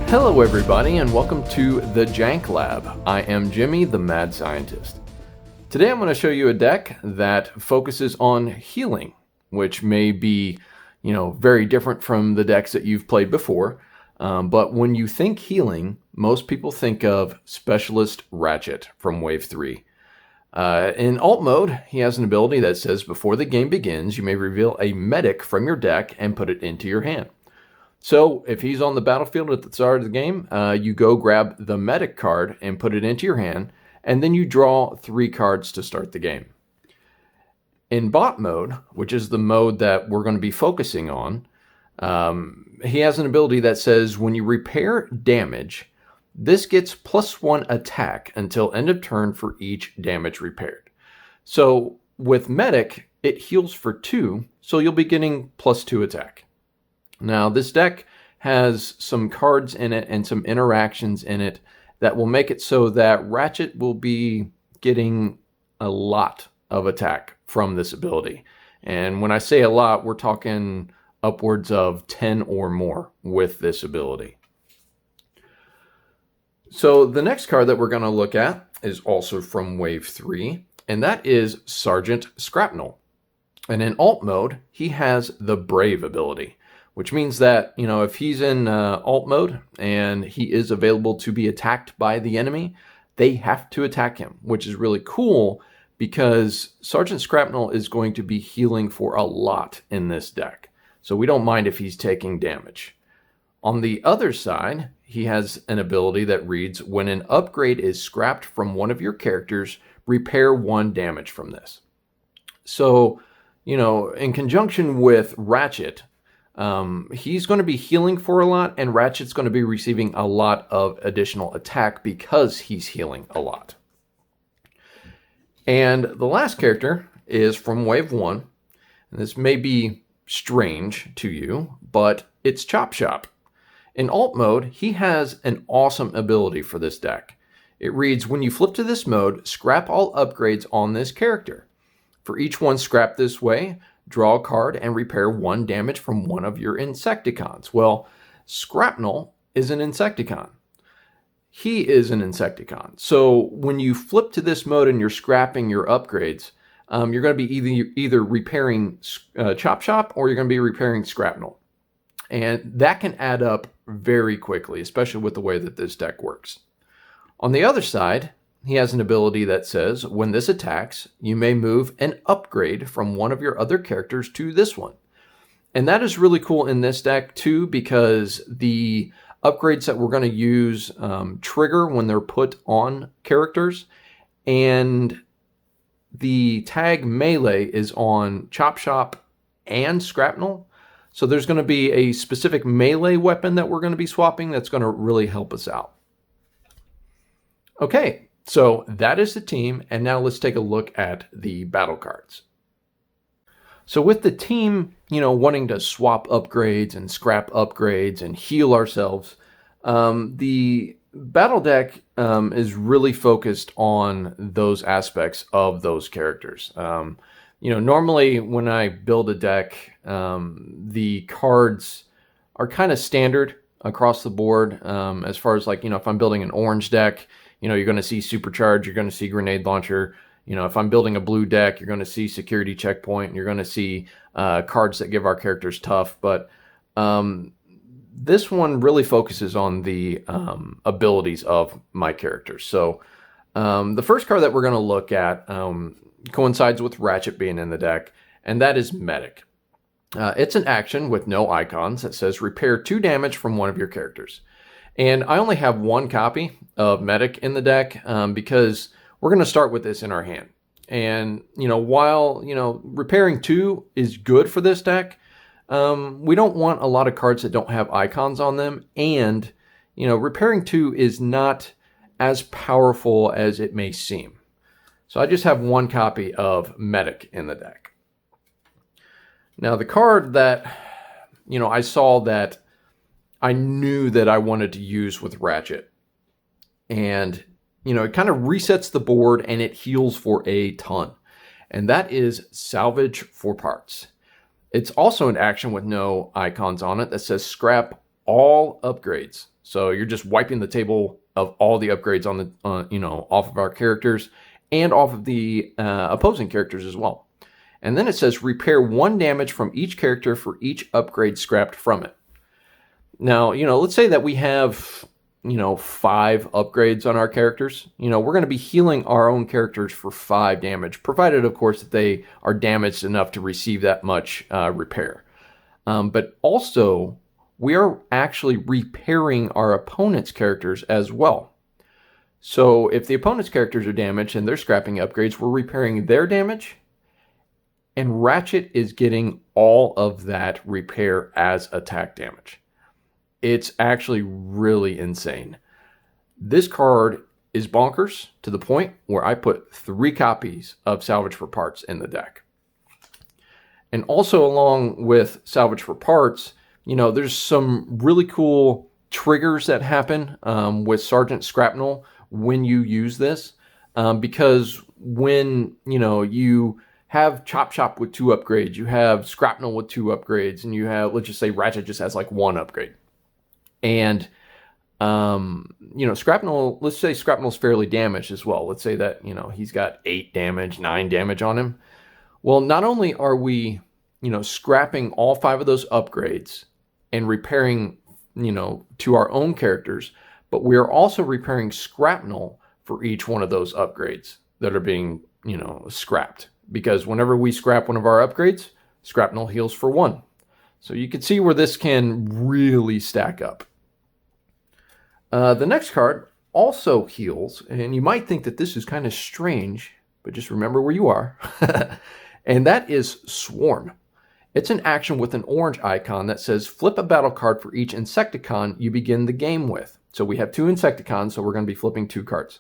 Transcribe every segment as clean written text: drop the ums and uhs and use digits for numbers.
Hello everybody and welcome to the Jank Lab. I am Jimmy, the Mad Scientist. Today I'm going to show you a deck that focuses on healing, which may be, very different from the decks that you've played before. But when you think healing, most people think of Specialist Ratchet from Wave 3. In alt mode, he has an ability that says before the game begins, you may reveal a medic from your deck and put it into your hand. So if he's on the battlefield at the start of the game, you go grab the medic card and put it into your hand, and then you draw 3 cards to start the game. In bot mode, which is the mode that we're going to be focusing on, he has an ability that says when you repair damage, this gets +1 attack until end of turn for each damage repaired. So with medic, it heals for 2, so you'll be getting +2 attack. Now, this deck has some cards in it and some interactions in it that will make it so that Ratchet will be getting a lot of attack from this ability. And when I say a lot, we're talking upwards of 10 or more with this ability. So the next card that we're going to look at is also from Wave 3, and that is Sergeant Skrapnel. And in alt mode, he has the Brave ability, which means that, if he's in alt mode and he is available to be attacked by the enemy, they have to attack him, which is really cool because Sergeant Skrapnel is going to be healing for a lot in this deck. So we don't mind if he's taking damage. On the other side, he has an ability that reads, when an upgrade is scrapped from one of your characters, repair 1 damage from this. So, in conjunction with Ratchet, he's going to be healing for a lot, and Ratchet's going to be receiving a lot of additional attack because he's healing a lot. And the last character is from Wave 1, and this may be strange to you, but it's Chop Shop. In alt mode, he has an awesome ability for this deck. It reads, when you flip to this mode, scrap all upgrades on this character. For each one scrapped this way, draw a card and repair 1 damage from one of your Insecticons. Well, Skrapnel is an Insecticon. He is an Insecticon. So when you flip to this mode and you're scrapping your upgrades, you're going to be either repairing Chop Shop or you're going to be repairing Skrapnel. And that can add up very quickly, especially with the way that this deck works. On the other side, he has an ability that says, when this attacks, you may move an upgrade from one of your other characters to this one. And that is really cool in this deck too, because the upgrades that we're going to use trigger when they're put on characters, and the tag melee is on Chop Shop and Skrapnel. So there's going to be a specific melee weapon that we're going to be swapping that's going to really help us out. Okay. So that is the team, and now let's take a look at the battle cards. So with the team, wanting to swap upgrades and scrap upgrades and heal ourselves, the battle deck is really focused on those aspects of those characters. Normally when I build a deck, the cards are kind of standard across the board, as far as if I'm building an orange deck, you're going to see Supercharge, you're going to see Grenade Launcher. If I'm building a blue deck, you're going to see Security Checkpoint, and you're going to see cards that give our characters tough. But this one really focuses on the abilities of my characters. So the first card that we're going to look at coincides with Ratchet being in the deck, and that is Medic. It's an action with no icons that says repair 2 damage from one of your characters. And I only have 1 copy of Medic in the deck because we're going to start with this in our hand. And, while, repairing 2 is good for this deck, we don't want a lot of cards that don't have icons on them. And, repairing 2 is not as powerful as it may seem. So I just have 1 copy of Medic in the deck. Now the card that, I saw that I knew that I wanted to use with Ratchet. And, it kind of resets the board and it heals for a ton. And that is Salvage for Parts. It's also an action with no icons on it that says scrap all upgrades. So you're just wiping the table of all the upgrades on the, off of our characters and off of the opposing characters as well. And then it says repair 1 damage from each character for each upgrade scrapped from it. Now, let's say that we have, 5 upgrades on our characters. We're going to be healing our own characters for 5 damage, provided, of course, that they are damaged enough to receive that much repair. But also, we are actually repairing our opponent's characters as well. So if the opponent's characters are damaged and they're scrapping upgrades, we're repairing their damage. And Ratchet is getting all of that repair as attack damage. It's actually really insane. This card is bonkers to the point where I put 3 copies of Salvage for Parts in the deck. And also along with Salvage for Parts, there's some really cool triggers that happen with Sergeant Skrapnel when you use this. Because when, you have Chop Chop with 2 upgrades, you have Skrapnel with 2 upgrades, and you have, let's just say Ratchet just has like 1 upgrade. And, Skrapnel, let's say Skrapnel's fairly damaged as well. Let's say that, he's got 8 damage, 9 damage on him. Well, not only are we, scrapping all 5 of those upgrades and repairing, to our own characters, but we are also repairing Skrapnel for each one of those upgrades that are being, scrapped. Because whenever we scrap one of our upgrades, Skrapnel heals for 1. So you can see where this can really stack up. The next card also heals, and you might think that this is kind of strange, but just remember where you are. And that is Swarm. It's an action with an orange icon that says flip a battle card for each Insecticon you begin the game with. So we have 2 Insecticons, so we're going to be flipping 2 cards.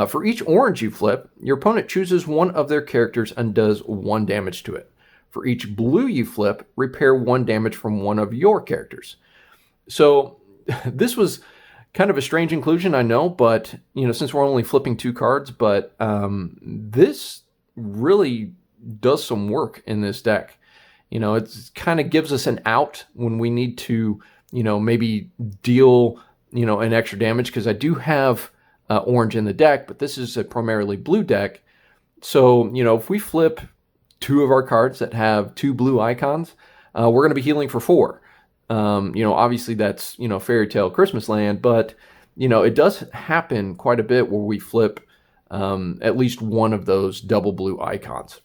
For each orange you flip, your opponent chooses one of their characters and does 1 damage to it. For each blue you flip, repair 1 damage from one of your characters. So this was kind of a strange inclusion, I know, but since we're only flipping 2 cards, but this really does some work in this deck. It kind of gives us an out when we need to, maybe deal, an extra damage, because I do have orange in the deck, but this is a primarily blue deck. So, if we flip 2 of our cards that have 2 blue icons, we're going to be healing for 4. Obviously that's, Fairy Tale Christmas Land, but, it does happen quite a bit where we flip at least one of those double blue icons.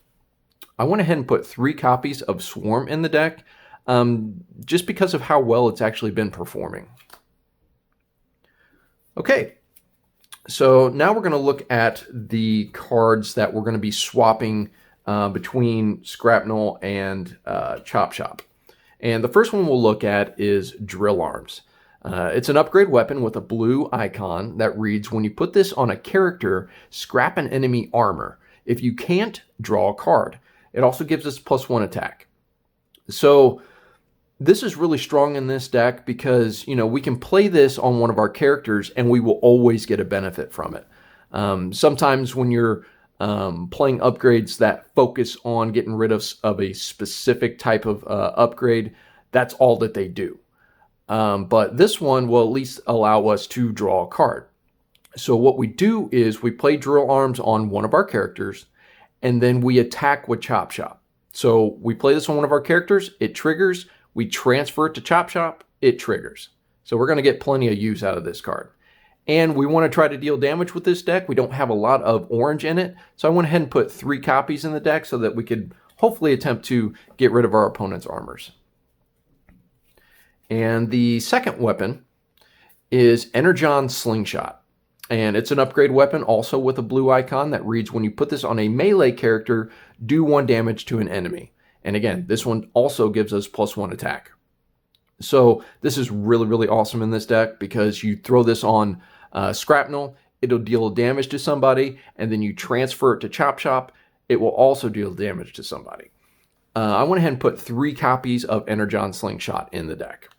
I went ahead and put 3 copies of Swarm in the deck, just because of how well it's actually been performing. Okay, so now we're going to look at the cards that we're going to be swapping between Skrapnel and Chop Chop. And the first one we'll look at is Drill Arms. It's an upgrade weapon with a blue icon that reads, when you put this on a character, scrap an enemy armor. If you can't, draw a card. It also gives us +1 attack. So this is really strong in this deck because, we can play this on one of our characters and we will always get a benefit from it. Sometimes when you're playing upgrades that focus on getting rid of a specific type of upgrade, that's all that they do. But this one will at least allow us to draw a card. So what we do is we play Drill Arms on one of our characters, and then we attack with Chop Chop. So we play this on one of our characters, it triggers, we transfer it to Chop Chop, it triggers. So we're going to get plenty of use out of this card. And we want to try to deal damage with this deck. We don't have a lot of orange in it, so I went ahead and put 3 copies in the deck so that we could hopefully attempt to get rid of our opponent's armors. And the second weapon is Energon Slingshot. And it's an upgrade weapon also with a blue icon that reads, when you put this on a melee character, do 1 damage to an enemy. And again, this one also gives us +1 attack. So this is really, really awesome in this deck because you throw this on Skrapnel, it'll deal damage to somebody, and then you transfer it to Chop Chop, it will also deal damage to somebody. I went ahead and put 3 copies of Energon Slingshot in the deck.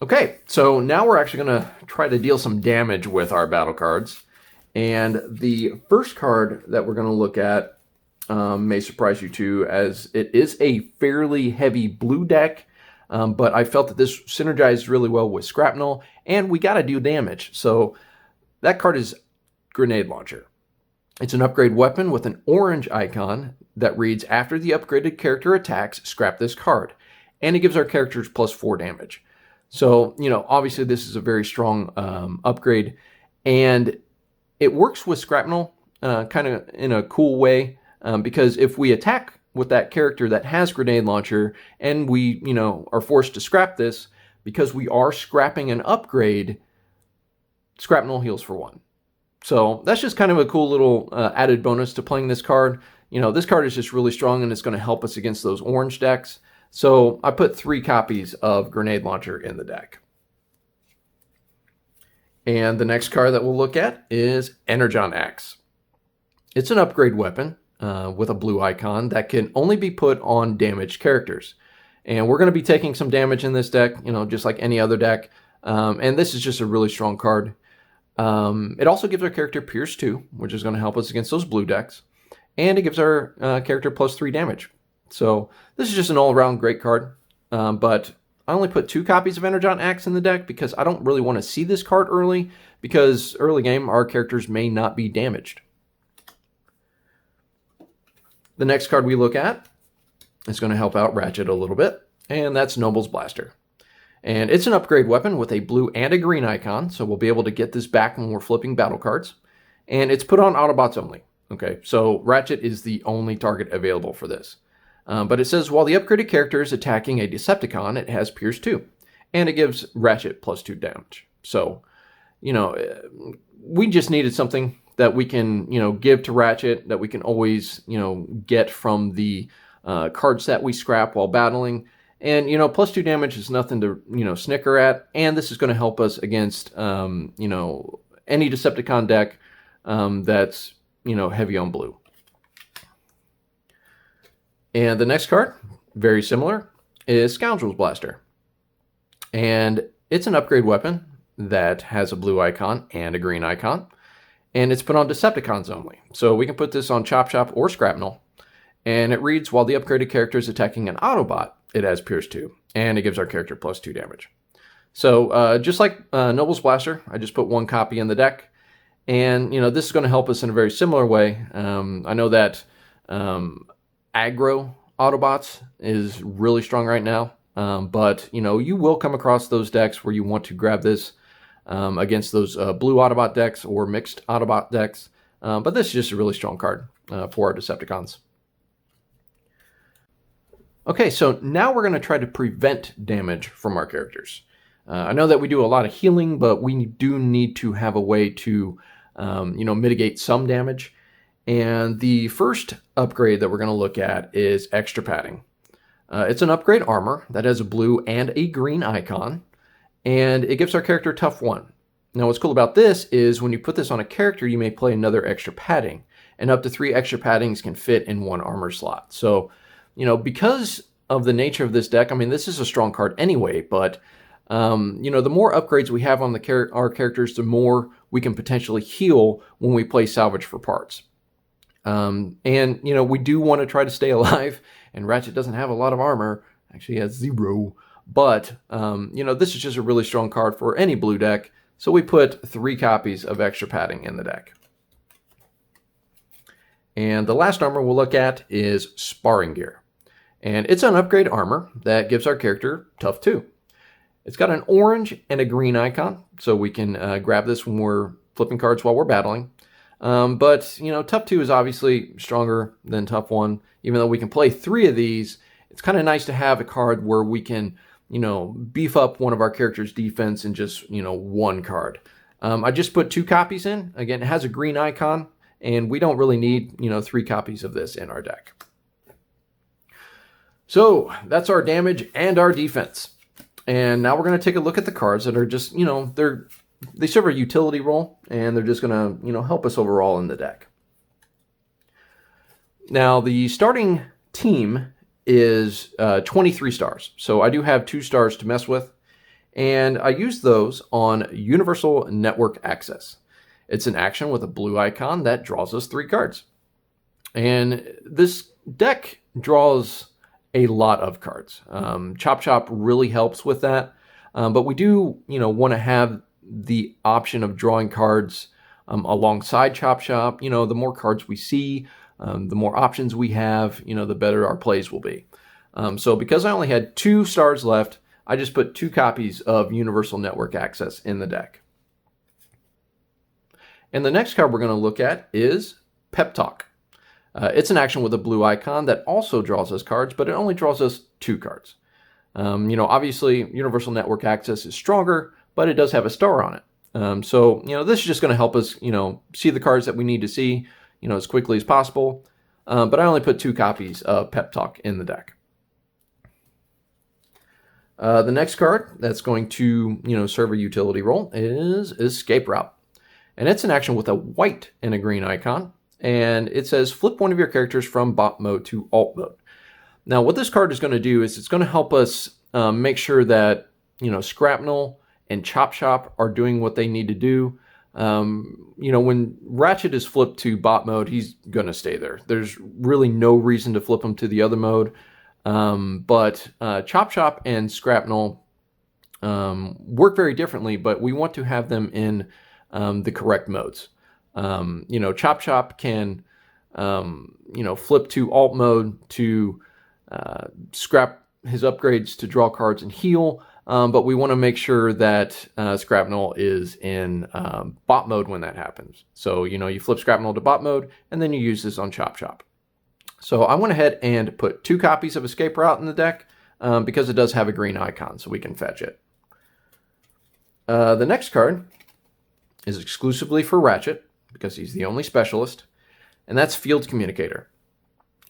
Okay, so now we're actually going to try to deal some damage with our battle cards. And the first card that we're going to look at may surprise you too, as it is a fairly heavy blue deck, but I felt that this synergized really well with Skrapnel, and we got to do damage. So that card is Grenade Launcher. It's an upgrade weapon with an orange icon that reads, after the upgraded character attacks, scrap this card. And it gives our characters +4 damage. So, obviously this is a very strong upgrade, and it works with Skrapnel kind of in a cool way, because if we attack with that character that has Grenade Launcher and we, are forced to scrap this, because we are scrapping an upgrade, Skrapnel heals for 1. So that's just kind of a cool little added bonus to playing this card. This card is just really strong and it's going to help us against those orange decks. So I put 3 copies of Grenade Launcher in the deck. And the next card that we'll look at is Energon Axe. It's an upgrade weapon with a blue icon that can only be put on damaged characters. And we're going to be taking some damage in this deck, just like any other deck. And this is just a really strong card. It also gives our character Pierce 2, which is going to help us against those blue decks. And it gives our character +3 damage. So this is just an all-around great card. But I only put 2 copies of Energon Axe in the deck because I don't really want to see this card early, because early game our characters may not be damaged. The next card we look at is going to help out Ratchet a little bit, and that's Noble's Blaster. And it's an upgrade weapon with a blue and a green icon, so we'll be able to get this back when we're flipping battle cards. And it's put on Autobots only. Okay, so Ratchet is the only target available for this. But it says, while the upgraded character is attacking a Decepticon, it has Pierce 2. And it gives Ratchet +2 damage. So, we just needed something that we can, give to Ratchet, that we can always, get from the card set we scrap while battling. And, +2 damage is nothing to, snicker at. And this is going to help us against, any Decepticon deck that's, heavy on blue. And the next card, very similar, is Scoundrel's Blaster. And it's an upgrade weapon that has a blue icon and a green icon. And it's put on Decepticons only. So we can put this on Chop Chop or Skrapnel. And it reads, while the upgraded character is attacking an Autobot, it has Pierce 2. And it gives our character +2 damage. So just like Noble's Blaster, I just put 1 copy in the deck. And, this is going to help us in a very similar way. I know that aggro Autobots is really strong right now. But, you will come across those decks where you want to grab this against those blue Autobot decks or mixed Autobot decks. But this is just a really strong card for our Decepticons. Okay, so now we're going to try to prevent damage from our characters. I know that we do a lot of healing, but we do need to have a way to, mitigate some damage. And the first upgrade that we're going to look at is Extra Padding. It's an upgrade armor that has a blue and a green icon, and it gives our character Tough 1. Now what's cool about this is when you put this on a character, you may play another extra padding, and up to 3 extra paddings can fit in 1 armor slot. So, because of the nature of this deck, I mean, this is a strong card anyway, but, the more upgrades we have on our characters, the more we can potentially heal when we play Salvage for parts. And, we do want to try to stay alive, and Ratchet doesn't have a lot of armor. Actually, he has 0. But, this is just a really strong card for any blue deck. So we put 3 copies of Extra Padding in the deck. And the last armor we'll look at is Sparring Gear. And it's an upgrade armor that gives our character Tough 2. It's got an orange and a green icon, so we can grab this when we're flipping cards while we're battling. But, Tough 2 is obviously stronger than Tough 1. Even though we can play 3 of these, it's kind of nice to have a card where we can, beef up one of our character's defense in just, 1 card. I just put 2 copies in. Again, it has a green icon, and we don't really need, 3 copies of this in our deck. So that's our damage and our defense. And now we're going to take a look at the cards that are just, they serve a utility role, and they're just going to, help us overall in the deck. Now, the starting team is 23 stars. So I do have 2 stars to mess with, and I use those on Universal Network Access. It's an action with a blue icon that draws us 3 cards. And this deck draws a lot of cards. Chop Chop really helps with that. But we do, want to have the option of drawing cards alongside Chop Chop. The more cards we see, the more options we have, the better our plays will be. So because I only had 2 stars left, I just put 2 copies of Universal Network Access in the deck. And the next card we're going to look at is Pep Talk. It's an action with a blue icon that also draws us cards, but it only draws us 2 cards. Obviously, Universal Network Access is stronger, but it does have a star on it. So this is just going to help us, see the cards that we need to see, as quickly as possible. But I only put 2 copies of Pep Talk in the deck. The next card that's going to, serve a utility role is Escape Route. And it's an action with a white and a green icon. And it says flip one of your characters from bot mode to alt mode. Now, what this card is going to do is it's going to help us make sure that, Skrapnel and Chop Chop are doing what they need to do. When Ratchet is flipped to bot mode, he's going to stay there. There's really no reason to flip him to the other mode. But Chop Chop and Skrapnel work very differently, but we want to have them in the correct modes. Chop Chop can, flip to alt mode to scrap his upgrades to draw cards and heal, but we want to make sure that Skrapnel is in bot mode when that happens. So, you flip Skrapnel to bot mode, and then you use this on Chop Chop. So I went ahead and put 2 copies of Escape Route in the deck because it does have a green icon, so we can fetch it. The next card is exclusively for Ratchet, because he's the only specialist, and that's Field Communicator.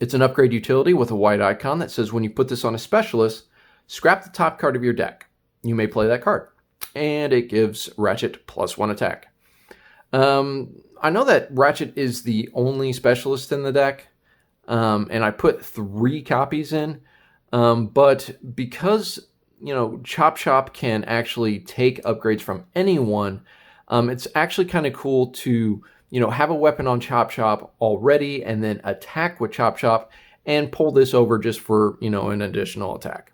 It's an upgrade utility with a white icon that says when you put this on a specialist, scrap the top card of your deck. You may play that card. And it gives Ratchet +1 attack. I know that Ratchet is the only specialist in the deck, and I put 3 copies in, but because, Chop Chop can actually take upgrades from anyone, it's actually kind of cool to, have a weapon on Chop Chop already and then attack with Chop Chop and pull this over just for, an additional attack.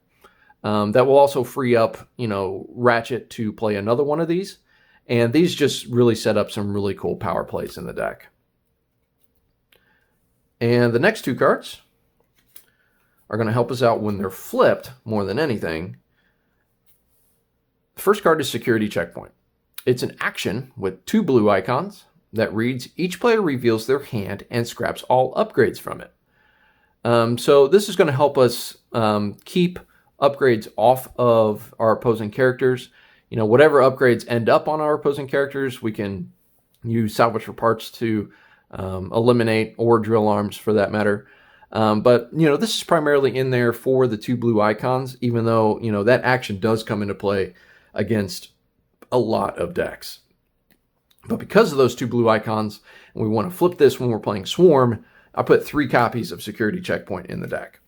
That will also free up, Ratchet to play another one of these. And these just really set up some really cool power plays in the deck. And the next 2 cards are going to help us out when they're flipped more than anything. The first card is Security Checkpoint. It's an action with 2 blue icons that reads, each player reveals their hand and scraps all upgrades from it. So this is going to help us keep upgrades off of our opposing characters. Whatever upgrades end up on our opposing characters, we can use Salvage for parts to eliminate, or drill arms for that matter. But this is primarily in there for the 2 blue icons, even though, that action does come into play against a lot of decks. But because of those 2 blue icons, and we want to flip this when we're playing Swarm, I put 3 copies of Security Checkpoint in the deck.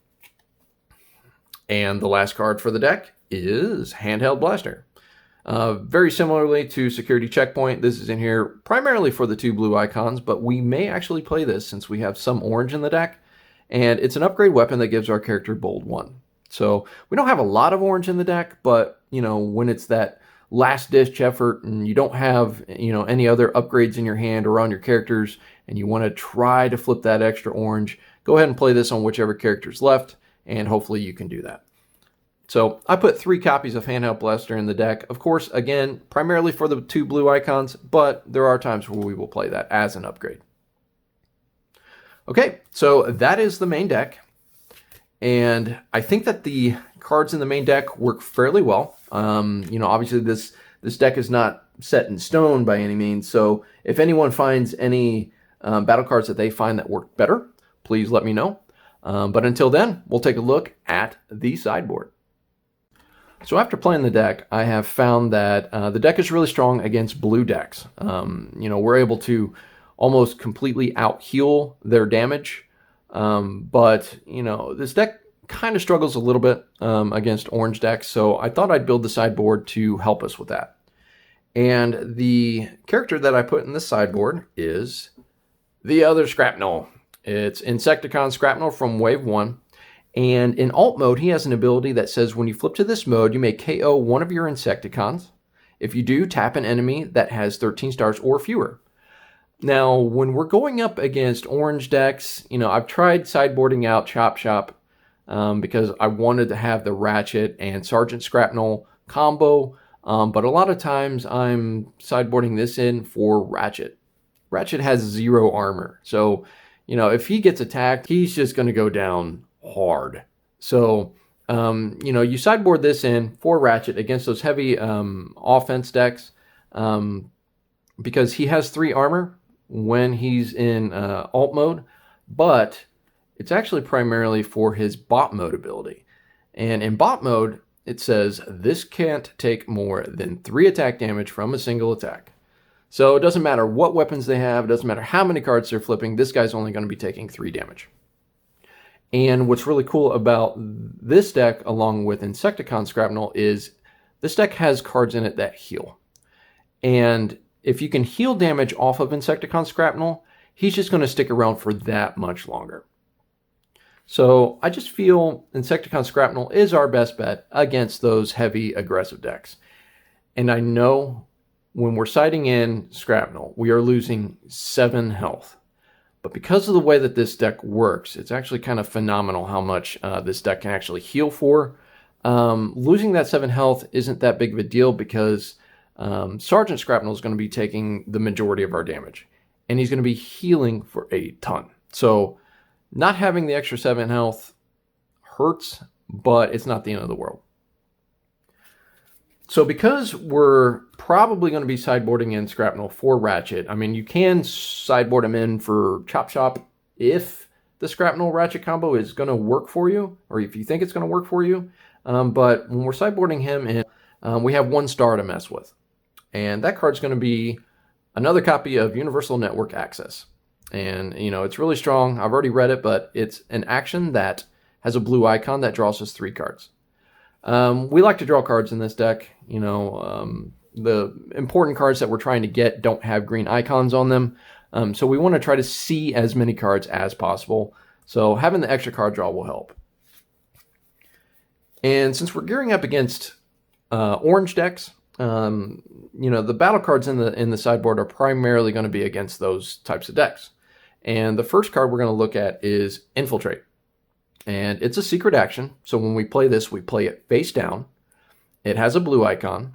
And the last card for the deck is Handheld Blaster. Very similarly to Security Checkpoint, this is in here primarily for the 2 blue icons, but we may actually play this since we have some orange in the deck. And it's an upgrade weapon that gives our character Bold 1. So we don't have a lot of orange in the deck, but, when it's that last ditch effort and you don't have, any other upgrades in your hand or on your characters, and you want to try to flip that extra orange, go ahead and play this on whichever character's left, and hopefully you can do that. So I put 3 copies of Handheld Blaster in the deck. Of course, again, primarily for the 2 blue icons, but there are times where we will play that as an upgrade. Okay, so that is the main deck. And I think that the cards in the main deck work fairly well. Obviously this deck is not set in stone by any means. So if anyone finds any battle cards that they find that work better, please let me know. But until then, we'll take a look at the sideboard. So after playing the deck, I have found that the deck is really strong against blue decks. We're able to almost completely out-heal their damage. But this deck kind of struggles a little bit against orange decks, so I thought I'd build the sideboard to help us with that. And the character that I put in the sideboard is the other Skrapnel. It's Insecticon Skrapnel from Wave 1. And in alt mode, he has an ability that says when you flip to this mode, you may KO one of your Insecticons. If you do, tap an enemy that has 13 stars or fewer. Now, when we're going up against orange decks, I've tried sideboarding out Chop Shop because I wanted to have the Ratchet and Sergeant Skrapnel combo. But a lot of times I'm sideboarding this in for Ratchet. Ratchet has 0 armor. So, if he gets attacked, he's just going to go down hard. So, you sideboard this in for Ratchet against those heavy offense decks because he has 3 armor when he's in alt mode, but it's actually primarily for his bot mode ability. And in bot mode, it says this can't take more than 3 attack damage from a single attack. So it doesn't matter what weapons they have, it doesn't matter how many cards they're flipping, this guy's only going to be taking 3 damage. And what's really cool about this deck, along with Insecticon Skrapnel, is this deck has cards in it that heal. And if you can heal damage off of Insecticon Skrapnel, he's just going to stick around for that much longer. So I just feel Insecticon Skrapnel is our best bet against those heavy aggressive decks. And I know when we're siding in Skrapnel, we are losing 7 health. But because of the way that this deck works, it's actually kind of phenomenal how much this deck can actually heal for. Losing that 7 health isn't that big of a deal because Sergeant Skrapnel is going to be taking the majority of our damage. And he's going to be healing for a ton. So not having the extra 7 health hurts, but it's not the end of the world. So because we're probably going to be sideboarding in Skrapnel for Ratchet, I mean, you can sideboard him in for Chop Shop if the Skrapnel Ratchet combo is going to work for you, or if you think it's going to work for you. But when we're sideboarding him in, we have 1 star to mess with. And that card's going to be another copy of Universal Network Access. And, it's really strong. I've already read it, but it's an action that has a blue icon that draws us 3 cards. We like to draw cards in this deck. The important cards that we're trying to get don't have green icons on them. So we want to try to see as many cards as possible. So having the extra card draw will help. And since we're gearing up against orange decks, the battle cards in the sideboard are primarily going to be against those types of decks. And the first card we're going to look at is Infiltrate. And it's a secret action. So when we play this, we play it face down. It has a blue icon.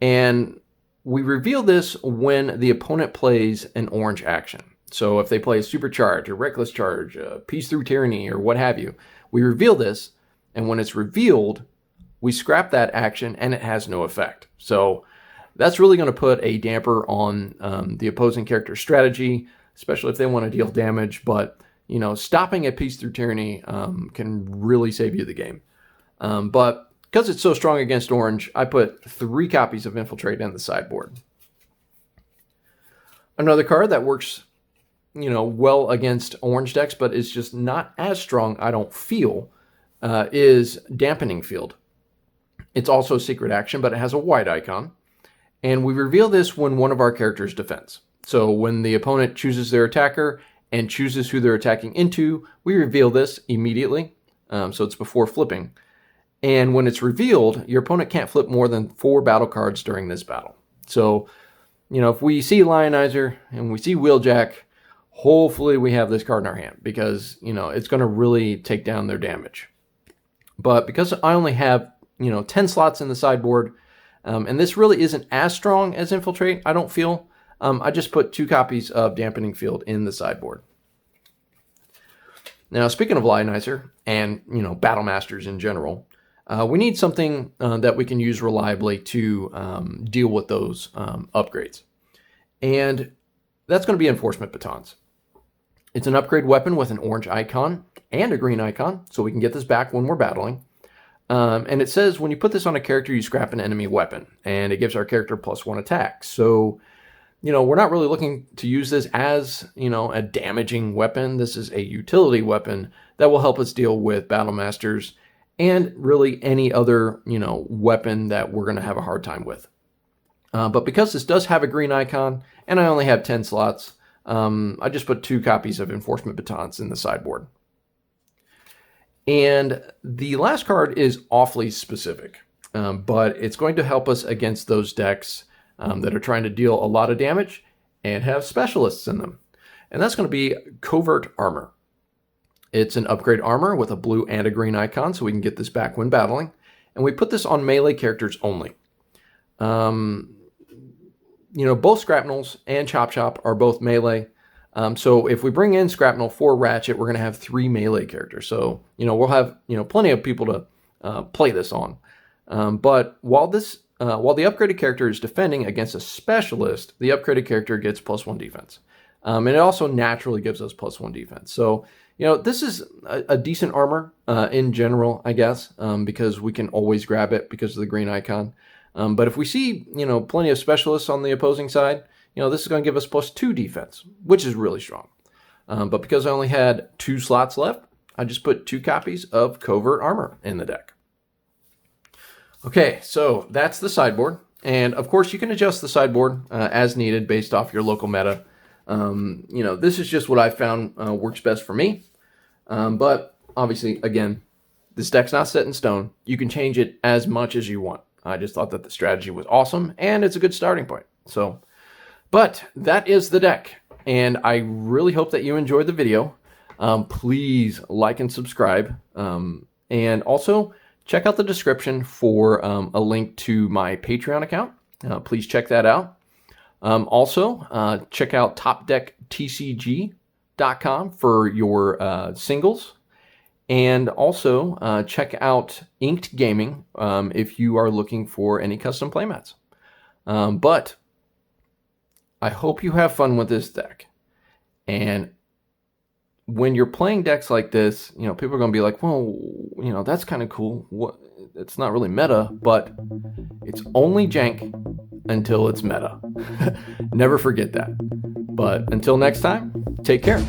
And we reveal this when the opponent plays an orange action. So if they play a supercharge, a reckless charge, a peace through tyranny, or what have you, we reveal this. And when it's revealed, we scrap that action and it has no effect. So that's really going to put a damper on the opposing character's strategy, especially if they want to deal damage. But stopping a peace through tyranny can really save you the game. But because it's so strong against orange, I put 3 copies of Infiltrate in the sideboard. Another card that works, well against orange decks, but is just not as strong, I don't feel, is Dampening Field. It's also a secret action, but it has a white icon. And we reveal this when one of our characters defends. So when the opponent chooses their attacker and chooses who they're attacking into, we reveal this immediately. So it's before flipping. And when it's revealed, your opponent can't flip more than 4 battle cards during this battle. So, if we see Lionizer and we see Wheeljack, hopefully we have this card in our hand because, it's going to really take down their damage. But because I only have, 10 slots in the sideboard, and this really isn't as strong as Infiltrate, I don't feel, I just put 2 copies of Dampening Field in the sideboard. Now, speaking of Lionizer and, Battle Masters in general, we need something that we can use reliably to deal with those upgrades. And that's going to be Enforcement Batons. It's an upgrade weapon with an orange icon and a green icon, so we can get this back when we're battling. And it says when you put this on a character, you scrap an enemy weapon, and it gives our character +1 attack. So, we're not really looking to use this as, a damaging weapon. This is a utility weapon that will help us deal with Battle Masters and really any other, weapon that we're going to have a hard time with. But because this does have a green icon, and I only have 10 slots, I just put 2 copies of Enforcement Batons in the sideboard. And the last card is awfully specific, but it's going to help us against those decks that are trying to deal a lot of damage and have specialists in them. And that's going to be Covert Armor. It's an upgrade armor with a blue and a green icon, so we can get this back when battling. And we put this on melee characters only. Both Skrapnels and Chop Chop are both melee. So if we bring in Skrapnel for Ratchet, we're going to have 3 melee characters. So, we'll have, plenty of people to play this on. But while the upgraded character is defending against a specialist, the upgraded character gets +1 defense. And it also naturally gives us +1 defense. So, this is a decent armor in general, I guess, because we can always grab it because of the green icon. But if we see, plenty of specialists on the opposing side, this is going to give us +2 defense, which is really strong. But because I only had 2 slots left, I just put 2 copies of Covert Armor in the deck. Okay, so that's the sideboard. And of course, you can adjust the sideboard as needed based off your local meta. This is just what I found works best for me. But obviously, again, this deck's not set in stone. You can change it as much as you want. I just thought that the strategy was awesome, and it's a good starting point. But that is the deck, and I really hope that you enjoyed the video. Please like and subscribe, and also check out the description for a link to my Patreon account. Please check that out. Also, check out topdecktcg.com for your singles. And also check out Inked Gaming if you are looking for any custom playmats. But I hope you have fun with this deck. And when you're playing decks like this, people are going to be like, well, that's kind of cool. It's not really meta, but it's only jank until it's meta. Never forget that. But until next time, take care.